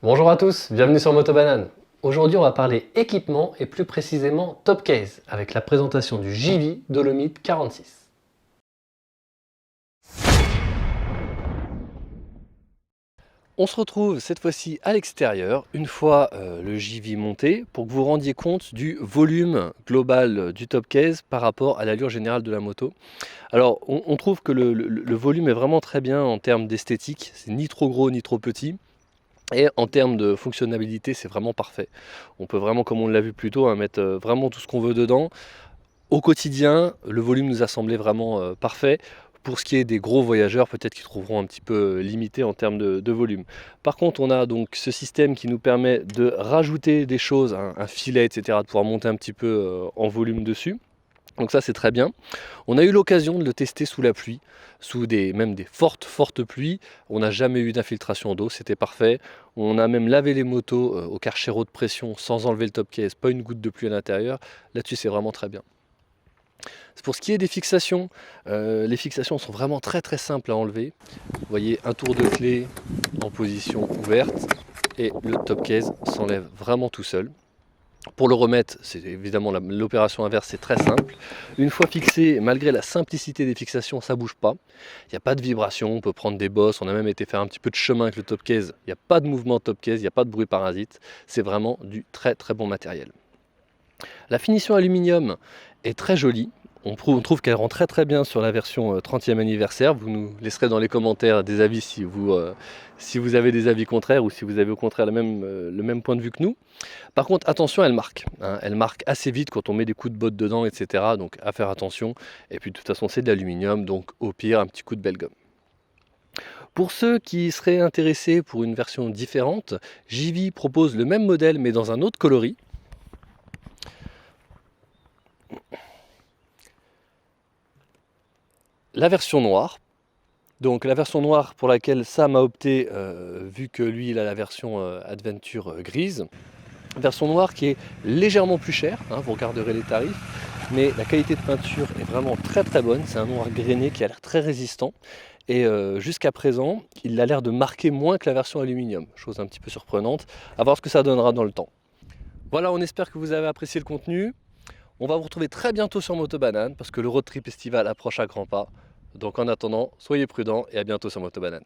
Bonjour à tous, bienvenue sur Motobanane. Aujourd'hui on va parler équipement et plus précisément top case avec la présentation du JV Dolomite 46. On se retrouve cette fois-ci à l'extérieur, une fois le JV monté, pour que vous vous rendiez compte du volume global du top case par rapport à l'allure générale de la moto. Alors on trouve que le volume est vraiment très bien en termes d'esthétique, c'est ni trop gros ni trop petit. Et en termes de fonctionnalité, c'est vraiment parfait. On peut vraiment, comme on l'a vu plus tôt, mettre vraiment tout ce qu'on veut dedans. Au quotidien, le volume nous a semblé vraiment parfait. Pour ce qui est des gros voyageurs, peut-être qu'ils trouveront un petit peu limité en termes de volume. Par contre, on a donc ce système qui nous permet de rajouter des choses, un filet, etc., de pouvoir monter un petit peu en volume dessus. Donc ça, c'est très bien. On a eu l'occasion de le tester sous la pluie, sous même des fortes pluies. On n'a jamais eu d'infiltration d'eau, c'était parfait. On a même lavé les motos au Karcher haute pression sans enlever le top case, pas une goutte de pluie à l'intérieur. Là-dessus, c'est vraiment très bien. Pour ce qui est des fixations, les fixations sont vraiment très simples à enlever. Vous voyez, un tour de clé en position ouverte et le top case s'enlève vraiment tout seul. Pour le remettre, c'est évidemment l'opération inverse, c'est très simple. Une fois fixé, malgré la simplicité des fixations, ça ne bouge pas. Il n'y a pas de vibration, on peut prendre des bosses, on a même été faire un petit peu de chemin avec le top case. Il n'y a pas de mouvement top case, il n'y a pas de bruit parasite. C'est vraiment du très bon matériel. La finition aluminium est très jolie. On trouve qu'elle rend très bien sur la version 30e anniversaire. Vous nous laisserez dans les commentaires des avis si vous avez des avis contraires ou si vous avez au contraire le même point de vue que nous. Par contre, attention, elle marque. Elle marque assez vite quand on met des coups de botte dedans, etc. Donc à faire attention. Et puis de toute façon, c'est de l'aluminium, donc au pire, un petit coup de belle gomme. Pour ceux qui seraient intéressés pour une version différente, JV propose le même modèle mais dans un autre coloris. La version noire. Donc la version noire pour laquelle Sam a opté, vu que lui il a la version Adventure grise. Version noire qui est légèrement plus chère, vous regarderez les tarifs, mais la qualité de peinture est vraiment très bonne. C'est un noir grainé qui a l'air très résistant. Et jusqu'à présent, il a l'air de marquer moins que la version aluminium, chose un petit peu surprenante. À voir ce que ça donnera dans le temps. Voilà, on espère que vous avez apprécié le contenu. On va vous retrouver très bientôt sur Motobanane parce que le road trip estival approche à grands pas. Donc en attendant, soyez prudents et à bientôt sur Motobanane.